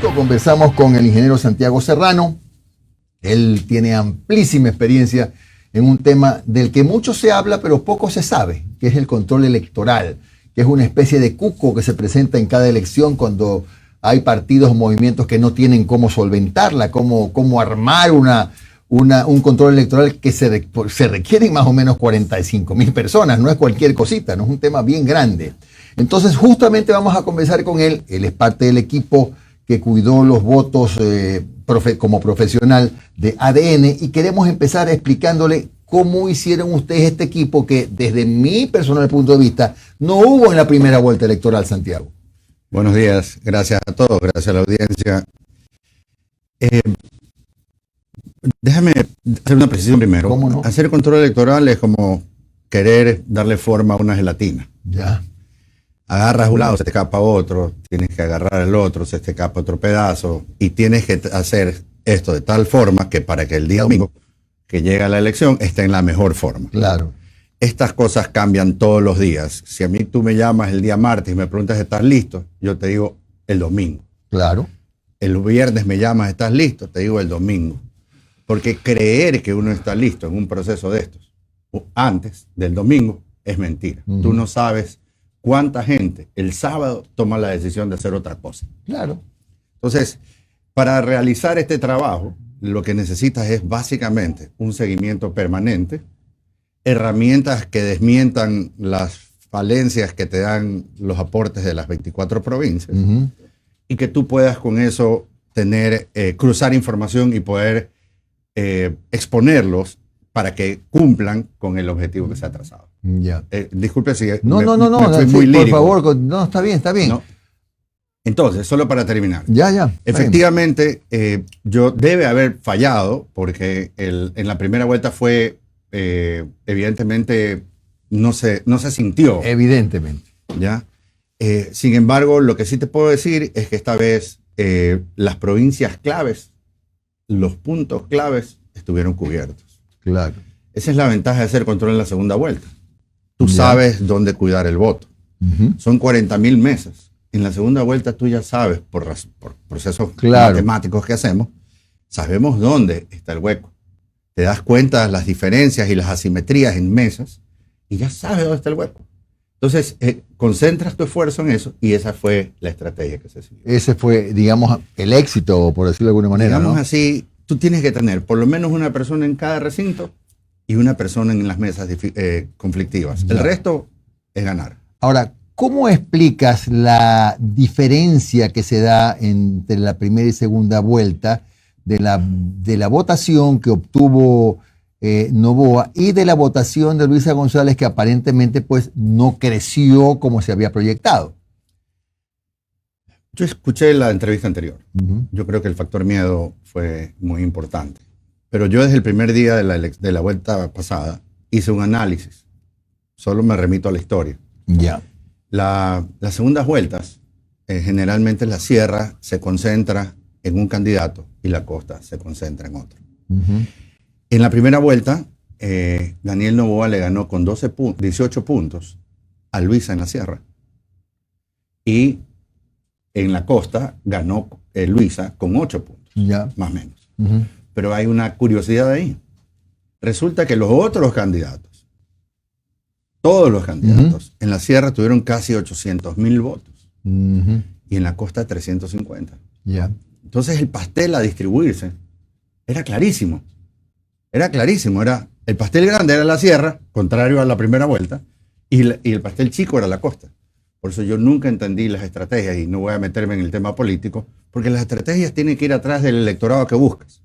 5 conversamos con el ingeniero Santiago Serrano. Él tiene amplísima experiencia en un tema del que mucho se habla, pero poco se sabe, que es el control electoral, que es una especie de cuco que se presenta en cada elección cuando hay partidos o movimientos que no tienen cómo solventarla, cómo armar un control electoral que se requieren más o menos 45,000 personas, no es cualquier cosita, no es un tema bien grande. Entonces justamente vamos a conversar con él. Él es parte del equipo que cuidó los votos como profesional de ADN, y queremos empezar explicándole cómo hicieron ustedes este equipo que desde mi personal punto de vista no hubo en la primera vuelta electoral, Santiago. Buenos días, gracias a todos, gracias a la audiencia. Déjame hacer una precisión primero. ¿Cómo no? Hacer control electoral es como querer darle forma a una gelatina. Ya. Agarras un lado, se te escapa otro, tienes que agarrar el otro, se te escapa otro pedazo, y tienes que hacer esto de tal forma que para que el día domingo que llega la elección esté en la mejor forma. Claro. Estas cosas cambian todos los días. Si a mí tú me llamas el día martes y me preguntas, ¿estás listo? Yo te digo el domingo. Claro. El viernes me llamas, ¿estás listo? Te digo el domingo. Porque creer que uno está listo en un proceso de estos antes del domingo es mentira. Tú no sabes cuánta gente el sábado toma la decisión de hacer otra cosa. Claro. Entonces, para realizar este trabajo, lo que necesitas es básicamente un seguimiento permanente, herramientas que desmientan las falencias que te dan los aportes de las 24 provincias, y que tú puedas con eso tener, cruzar información y poder exponerlos para que cumplan con el objetivo que se ha trazado. Ya. Disculpe si No, me fui sí, muy lírico. por favor, no, está bien. No. Entonces, solo para terminar. Ya. Efectivamente, yo debe haber fallado porque en la primera vuelta fue, evidentemente, no se sintió. Evidentemente. ¿Ya? Sin embargo, lo que sí te puedo decir es que esta vez las provincias claves, los puntos claves estuvieron cubiertos. Claro. Esa es la ventaja de hacer control en la segunda vuelta. Tú sabes dónde cuidar el voto. Son 40,000 mesas. En la segunda vuelta tú ya sabes, por procesos matemáticos que hacemos, sabemos dónde está el hueco. Te das cuenta de las diferencias y las asimetrías en mesas y ya sabes dónde está el hueco. Entonces, concentras tu esfuerzo en eso, y esa fue la estrategia que se siguió. Ese fue, digamos, el éxito, por decirlo de alguna manera, Digamos ¿no? así, tú tienes que tener por lo menos una persona en cada recinto y una persona en las mesas conflictivas. El resto es ganar. Ahora, ¿cómo explicas la diferencia que se da entre la primera y segunda vuelta de la votación que obtuvo Noboa y de la votación de Luisa González, que aparentemente pues no creció como se había proyectado? Yo escuché la entrevista anterior. Yo creo que el factor miedo fue muy importante. Pero yo desde el primer día de la vuelta pasada hice un análisis. Solo me remito a la historia. Ya. Las segundas vueltas, generalmente la sierra se concentra en un candidato y la costa se concentra en otro. En la primera vuelta, Daniel Noboa le ganó con 18 puntos a Luisa en la sierra. Y en la costa ganó Luisa con 8 puntos, más o menos. Pero hay una curiosidad ahí. Resulta que los otros candidatos, todos los candidatos, en la sierra tuvieron casi 800,000 votos. Y en la costa 350. Entonces el pastel a distribuirse era clarísimo. Era el pastel grande era la sierra, contrario a la primera vuelta, y el pastel chico era la costa. Por eso yo nunca entendí las estrategias, y no voy a meterme en el tema político, porque las estrategias tienen que ir atrás del electorado que buscas.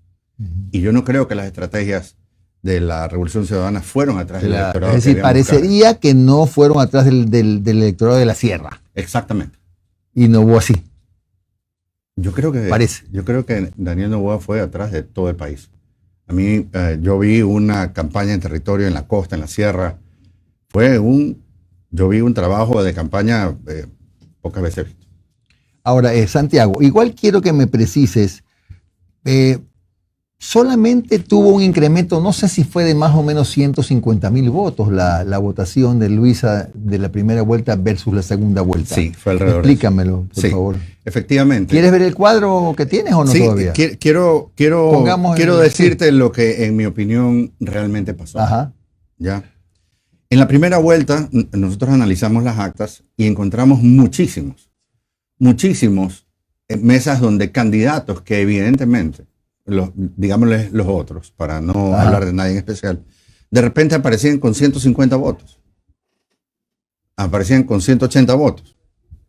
Y yo no creo que las estrategias de la Revolución Ciudadana fueron atrás del electorado. Es decir, parecería que no fueron atrás del electorado de la sierra. Exactamente. Y Noboa así. Yo creo que Daniel Noboa fue atrás de todo el país. A mí, yo vi una campaña en territorio en la costa, en la sierra. Yo vi un trabajo de campaña pocas veces visto. Ahora, Santiago, igual quiero que me precises, solamente tuvo un incremento, no sé si fue de más o menos 150.000 votos la votación de Luisa de la primera vuelta versus la segunda vuelta. Sí, fue alrededor. Explícamelo, por sí, favor. Efectivamente. ¿Quieres ver el cuadro que tienes o no sí, todavía? Quiero decirte lo que en mi opinión realmente pasó. Ajá. ¿Ya? En la primera vuelta nosotros analizamos las actas y encontramos muchísimos mesas donde candidatos que evidentemente, digámosle los otros, para no hablar de nadie en especial, de repente aparecían con 150 votos, aparecían con 180 votos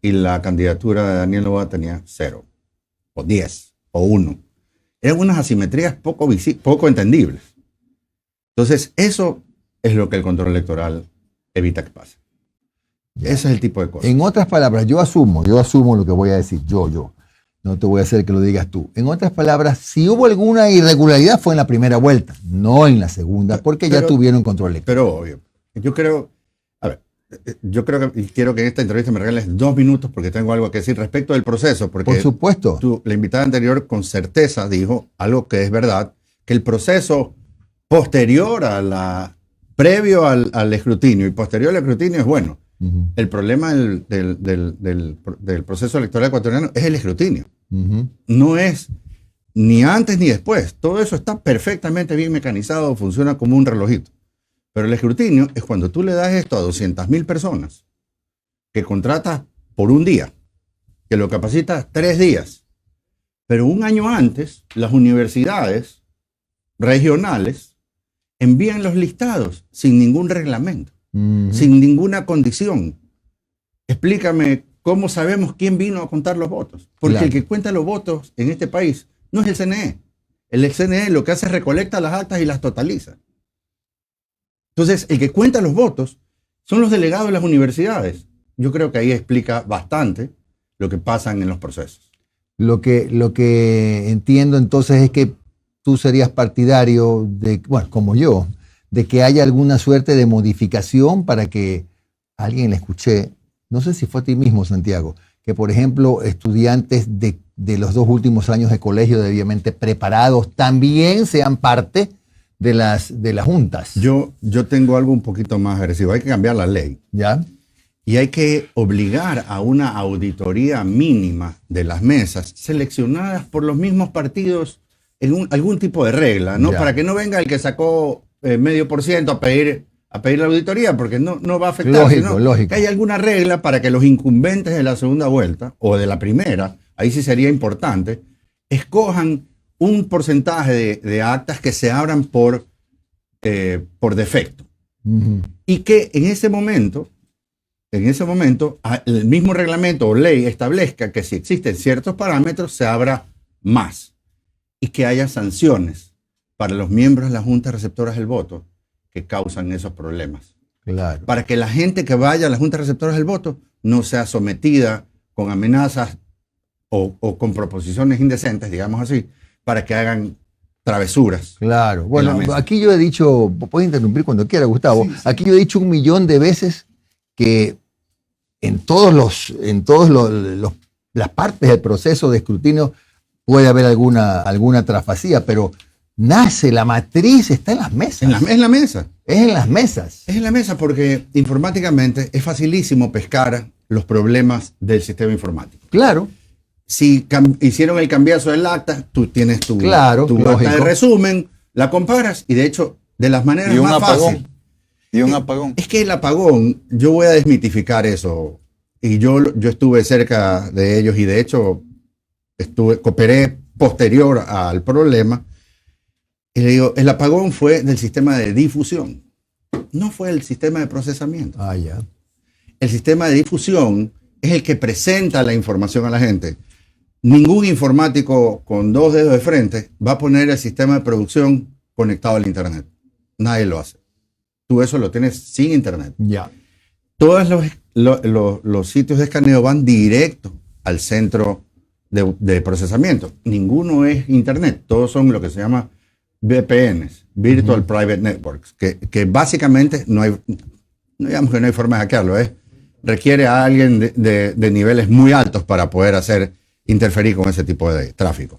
y la candidatura de Daniel Noboa tenía 0 o 10 o 1. Eran unas asimetrías poco entendibles. Entonces eso es lo que el control electoral evita que pase. Ya. Ese es el tipo de cosas. En otras palabras, yo asumo lo que voy a decir, yo. No te voy a hacer que lo digas tú. En otras palabras, si hubo alguna irregularidad fue en la primera vuelta, no en la segunda, porque ya tuvieron control electoral. Pero obvio. Yo creo que, y quiero que en esta entrevista me regales 2 minutos porque tengo algo que decir respecto del proceso. Porque por supuesto. La invitada anterior con certeza dijo algo que es verdad, que el proceso posterior previo al escrutinio y posterior al escrutinio es bueno. El problema del proceso electoral ecuatoriano es el escrutinio. No es ni antes ni después. Todo eso está perfectamente bien mecanizado, funciona como un relojito. Pero el escrutinio es cuando tú le das esto a 200.000 personas que contratas por un día, que lo capacitas 3 días. Pero un año antes, las universidades regionales envían los listados sin ningún reglamento. Sin ninguna condición. Explícame cómo sabemos quién vino a contar los votos. Porque el que cuenta los votos en este país no es el CNE. El CNE lo que hace es recolecta las actas y las totaliza. Entonces, el que cuenta los votos son los delegados de las universidades. Yo creo que ahí explica bastante lo que pasa en los procesos. Lo que entiendo entonces es que tú serías partidario de, bueno, como yo, de que haya alguna suerte de modificación para que alguien le escuché, no sé si fue a ti mismo, Santiago, que por ejemplo estudiantes de los 2 últimos años de colegio debidamente preparados también sean parte de las juntas. Yo tengo algo un poquito más agresivo. Hay que cambiar la ley. ¿Ya? Y hay que obligar a una auditoría mínima de las mesas seleccionadas por los mismos partidos en algún tipo de regla, ¿no? Para que no venga el que sacó medio por ciento a pedir la auditoría, porque no va a afectar. Lógico. Que hay alguna regla para que los incumbentes de la segunda vuelta o de la primera, ahí sí sería importante, escojan un porcentaje de actas que se abran por defecto. Y que en ese momento, el mismo reglamento o ley establezca que si existen ciertos parámetros se abra más y que haya sanciones para los miembros de las juntas receptoras del voto que causan esos problemas. Claro. Para que la gente que vaya a las juntas receptoras del voto no sea sometida con amenazas o con proposiciones indecentes, digamos así, para que hagan travesuras. Claro. Bueno, aquí yo he dicho, puedes interrumpir cuando quiera, Gustavo. Sí. Aquí yo he dicho 1.000.000 de veces que en todas las partes del proceso de escrutinio puede haber alguna trasfasía, pero la matriz está en las mesas. Es la mesa. Es en las mesas. Es en la mesa porque informáticamente es facilísimo pescar los problemas del sistema informático. Claro. Si hicieron el cambiazo del acta, tú tienes tu acta de resumen, la comparas y de hecho, de las maneras más fáciles. Y un apagón. Es que el apagón, yo voy a desmitificar eso. Y yo estuve cerca de ellos y de hecho cooperé posterior al problema. Y le digo, el apagón fue del sistema de difusión, no fue el sistema de procesamiento. Ya. El sistema de difusión es el que presenta la información a la gente. Ningún informático con 2 dedos de frente va a poner el sistema de producción conectado al internet. Nadie lo hace. Tú eso lo tienes sin internet. Ya. Todos los sitios de escaneo van directo al centro de procesamiento. Ninguno es internet. Todos son lo que se llama VPNs, Virtual Private Networks, que básicamente no digamos que no hay forma de hackearlo, requiere a alguien de niveles muy altos para poder interferir con ese tipo de tráfico.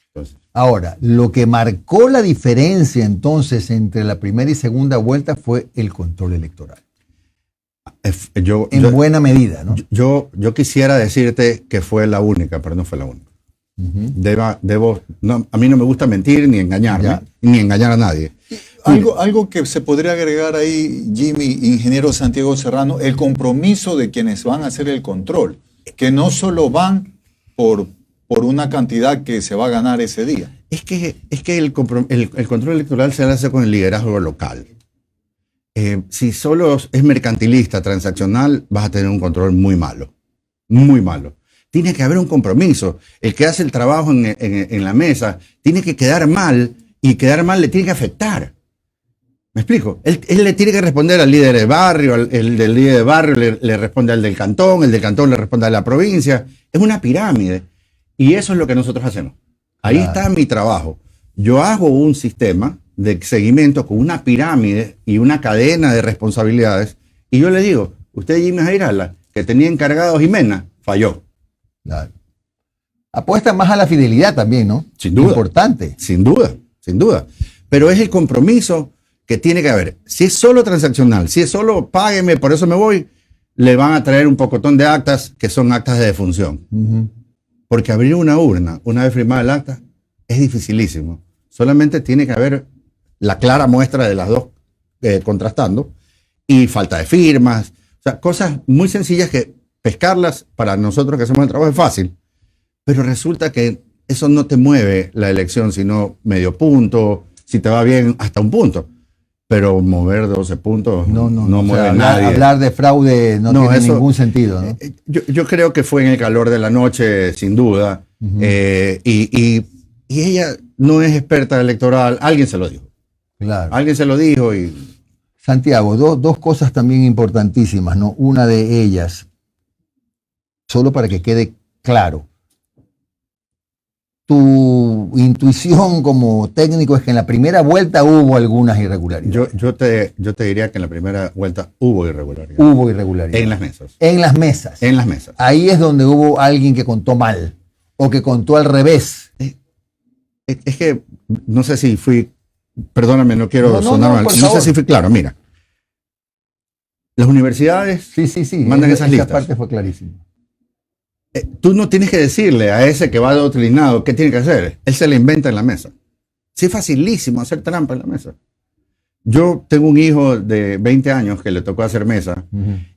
Entonces, Ahora, lo que marcó la diferencia entonces entre la primera y segunda vuelta fue el control electoral. En buena medida, ¿no? Yo quisiera decirte que fue la única, pero no fue la única. A mí no me gusta mentir ni engañarme, ni engañar a nadie. Algo que se podría agregar ahí, Jimmy, ingeniero Santiago Serrano, el compromiso de quienes van a hacer el control, que no solo van por una cantidad que se va a ganar ese día. Es que el control electoral se hace con el liderazgo local. Si solo es mercantilista, transaccional, vas a tener un control muy malo. Muy malo. Tiene que haber un compromiso. El que hace el trabajo en la mesa tiene que quedar mal, y quedar mal le tiene que afectar. ¿Me explico? Él le tiene que responder al líder de barrio, el del líder de barrio le responde al del cantón, el del cantón le responde a la provincia. Es una pirámide. Y eso es lo que nosotros hacemos. Ahí está mi trabajo. Yo hago un sistema de seguimiento con una pirámide y una cadena de responsabilidades. Y yo le digo, usted, Jimmy Jairala, que tenía encargado Jimena, falló. Claro. Apuesta más a la fidelidad también, ¿no? Sin duda. Importante. Sin duda, sin duda. Pero es el compromiso que tiene que haber. Si es solo transaccional, si es solo págueme, por eso me voy, le van a traer un pocotón de actas que son actas de defunción. Porque abrir una urna, una vez firmada el acta, es dificilísimo. Solamente tiene que haber la clara muestra de las dos contrastando, y falta de firmas. O sea, cosas muy sencillas que pescarlas para nosotros que hacemos el trabajo es fácil, pero resulta que eso no te mueve la elección, sino medio punto, si te va bien hasta un punto. Pero mover 12 puntos no mueve a nadie. Hablar de fraude no tiene ningún sentido, ¿no? Yo creo que fue en el calor de la noche, sin duda. Y ella no es experta electoral. Alguien se lo dijo. Claro. Alguien se lo dijo y... Santiago, dos cosas también importantísimas, ¿no? Una de ellas, solo para que quede claro, tu intuición como técnico es que en la primera vuelta hubo algunas irregularidades. Yo te diría que en la primera vuelta hubo irregularidades. Hubo irregularidades. En las mesas. En las mesas. En las mesas. Ahí es donde hubo alguien que contó mal o que contó al revés. Es que no sé si fui, perdóname, no quiero sonar mal. No sé si fui claro. Mira, las universidades mandan esas listas. Esa parte fue clarísima. Tú no tienes que decirle a ese que va adoctrinado qué tiene que hacer. Él se le inventa en la mesa. Sí, es facilísimo hacer trampa en la mesa. Yo tengo un hijo de 20 años que le tocó hacer mesa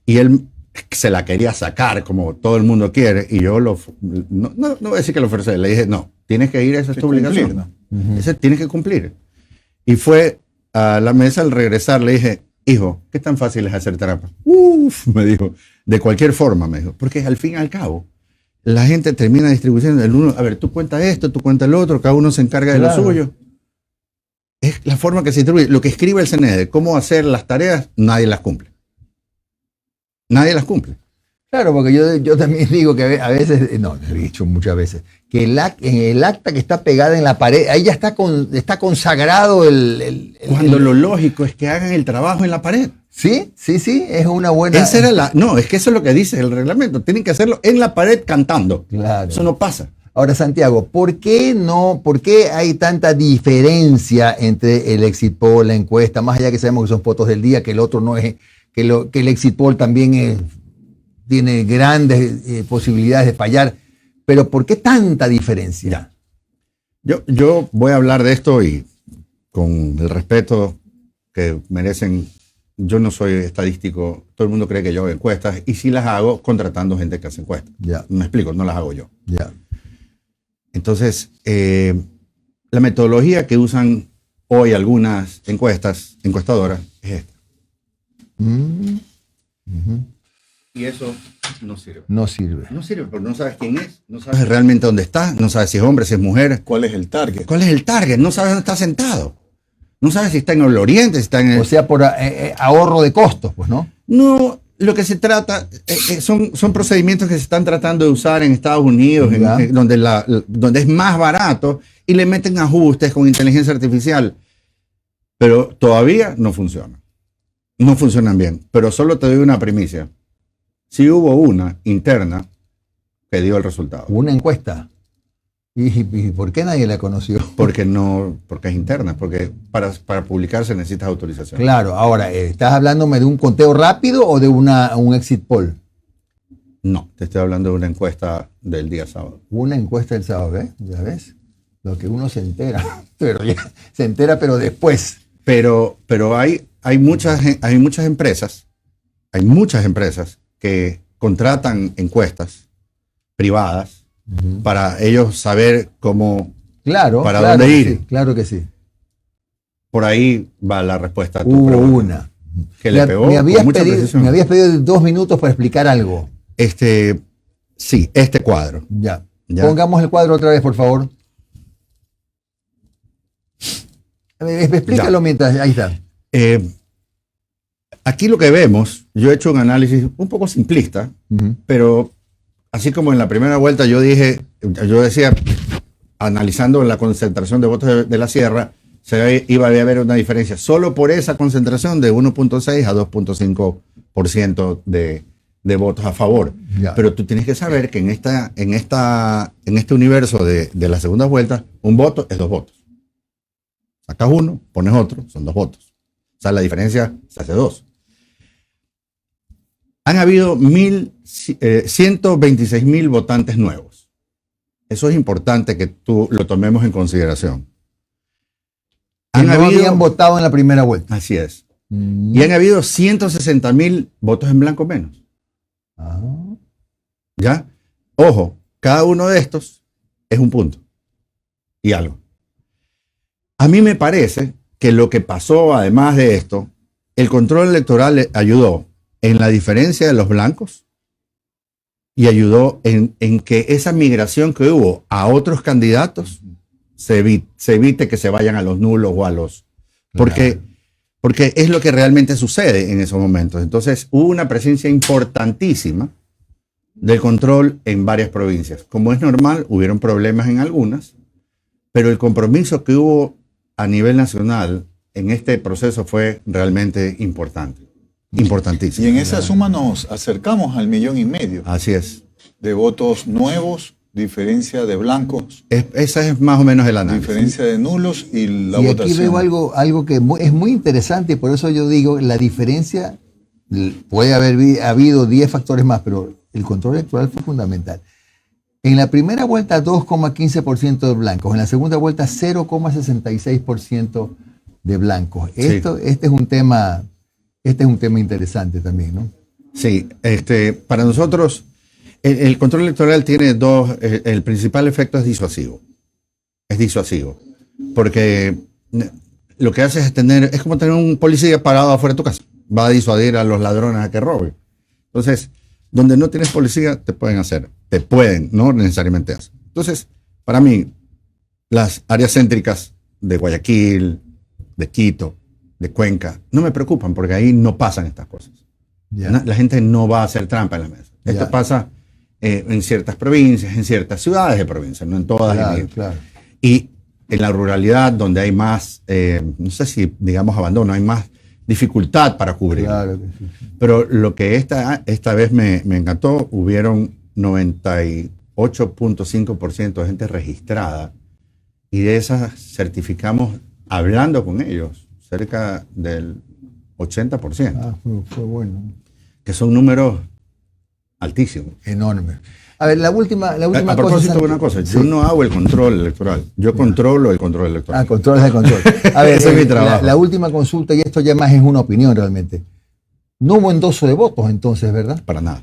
y él se la quería sacar como todo el mundo quiere, y yo no voy a decir que lo ofrecí, le dije, no, tienes que ir, esa es tu obligación. Ese tienes que cumplir. Y fue a la mesa, al regresar le dije, hijo, ¿qué tan fácil es hacer trampa? Me dijo, de cualquier forma, me dijo, porque al fin y al cabo, la gente termina distribuyendo el uno, a ver, tú cuentas esto, tú cuentas el otro, cada uno se encarga de lo suyo. Es la forma que se distribuye. Lo que escribe el CNE, cómo hacer las tareas, nadie las cumple. Nadie las cumple. Claro, porque yo también digo que a veces, no, he dicho muchas veces, que en el acta que está pegada en la pared, ahí ya está consagrado Cuando lo lógico es que hagan el trabajo en la pared. Sí, es una buena... No, es que eso es lo que dice el reglamento. Tienen que hacerlo en la pared cantando. Claro. Eso no pasa. Ahora, Santiago, ¿por qué hay tanta diferencia entre el exit poll, la encuesta, más allá que sabemos que son fotos del día, que el otro no es, que el exit poll también tiene grandes posibilidades de fallar, pero ¿por qué tanta diferencia? Yo voy a hablar de esto y con el respeto que merecen. Yo no soy estadístico, todo el mundo cree que yo hago encuestas, y sí las hago contratando gente que hace encuestas. Me explico, no las hago yo. Entonces, la metodología que usan hoy algunas encuestadoras es esta. Y eso no sirve. No sirve. No sirve porque no sabes quién es, no sabes realmente dónde está, no sabes si es hombre, si es mujer. ¿Cuál es el target? No sabes dónde está sentado. No sabes si está en el oriente, si está en el... O sea, por ahorro de costos, pues, ¿no? No, lo que se trata son procedimientos que se están tratando de usar en Estados Unidos, donde es más barato, y le meten ajustes con inteligencia artificial. Pero todavía no funciona. No funcionan bien. Pero solo te doy una primicia. Sí hubo una interna que dio el resultado. Una encuesta. ¿Y por qué nadie la conoció? Porque es interna, porque para publicarse necesitas autorización. Claro, ahora, ¿estás hablándome de un conteo rápido o de un exit poll? No, te estoy hablando de una encuesta del día sábado. Una encuesta del sábado, ¿ves? ¿Ya ves? Lo que uno se entera, se entera, pero después. Pero hay muchas empresas que contratan encuestas privadas para ellos saber cómo, claro, para claro dónde que ir. Sí, claro que sí. Por ahí va la respuesta a tu Hubo pregunta. una. Que le pegó me habías con mucha pedido, precisión. me habías pedido 2 minutos para explicar algo. Sí, este cuadro. Ya. Ya. Pongamos el cuadro otra vez, por favor. Explícalo Ya. mientras. Ahí está. Aquí lo que vemos, yo he hecho un análisis un poco simplista, pero así como en la primera vuelta yo decía, analizando la concentración de votos de la Sierra, iba a haber una diferencia solo por esa concentración de 1.6 a 2.5% de votos a favor. Ya. Pero tú tienes que saber que en este universo de la segunda vuelta, un voto es 2 votos. Sacas uno, pones otro, son 2 votos. O sea, la diferencia se hace 2. Han habido 126,000 votantes nuevos. Eso es importante que tú lo tomemos en consideración. Que no habían votado en la primera vuelta. Así es. Y han habido 160,000 votos en blanco menos. Ah. ¿Ya? Ojo, cada uno de estos es un punto y algo. A mí me parece que lo que pasó, además de esto, el control electoral ayudó en la diferencia de los blancos y ayudó en que esa migración que hubo a otros candidatos se evite que se vayan a los nulos o a los... Porque es lo que realmente sucede en esos momentos. Entonces hubo una presencia importantísima del control en varias provincias. Como es normal, hubieron problemas en algunas, pero el compromiso que hubo a nivel nacional en este proceso fue realmente importante, importantísimo. Y en esa suma nos acercamos al 1,5 millones Así es. de votos nuevos, diferencia de blancos, Esa es más o menos el análisis. diferencia de nulos y la Y votación. aquí veo algo que es muy interesante y por eso yo digo, la diferencia, puede haber habido 10 factores más, pero el control electoral fue fundamental. En la primera vuelta 2,15% de blancos, en la segunda vuelta 0,66% de blancos. Sí. Este es un tema interesante también, ¿no? Sí, para nosotros el control electoral tiene el principal efecto es disuasivo. Es disuasivo. Porque lo que hace es como tener un policía parado afuera de tu casa. Va a disuadir a los ladrones a que roben. Entonces, donde no tienes policía, te pueden, no necesariamente hacen. Entonces, para mí, las áreas céntricas de Guayaquil, de Quito, de Cuenca, no me preocupan porque ahí no pasan estas cosas. Ya. La gente no va a hacer trampa en la mesa. Esto Ya. pasa en ciertas provincias, en ciertas ciudades de provincias, no en todas. Claro, claro. Y en la ruralidad, donde hay más, no sé si digamos abandono, hay más dificultad para cubrir. Claro que sí. Pero lo que esta vez me encantó, hubieron 98.5% de gente registrada y de esas certificamos hablando con ellos, cerca del 80%, Ah, fue bueno. que son números altísimos. Enorme. A ver, la última A cosa. propósito de una cosa, Sí. yo no hago el control electoral, yo controlo el control electoral. Ah, control es el control. A ver, Ese es mi trabajo. La última consulta, y esto ya más es una opinión realmente. No hubo endoso de votos entonces, ¿verdad? Para nada.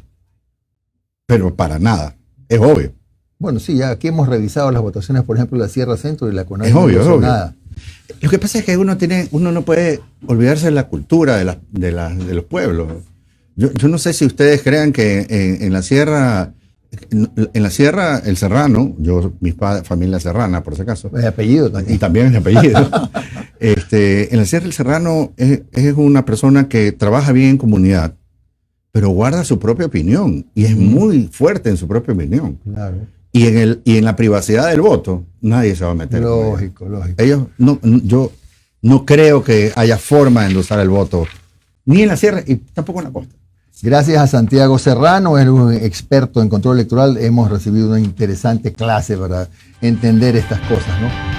Pero para nada. Es obvio. Bueno, sí, ya aquí hemos revisado las votaciones, por ejemplo, de la Sierra Centro y la CONADE. Es no obvio, endosó es obvio. nada. Lo que pasa es que uno no puede olvidarse de la cultura de los pueblos. Yo no sé si ustedes crean que en la Sierra, el serrano, mi familia es serrana, por si acaso, El apellido y también. también es mi apellido. En la Sierra el serrano es una persona que trabaja bien en comunidad, pero guarda su propia opinión y es muy fuerte en su propia opinión. Claro. Y en la privacidad del voto, nadie se va a meter. con ellos. Lógico, lógico. Yo no creo que haya forma de endosar el voto, ni en la sierra y tampoco en la costa. Gracias a Santiago Serrano, es un experto en control electoral, hemos recibido una interesante clase para entender estas cosas, ¿no?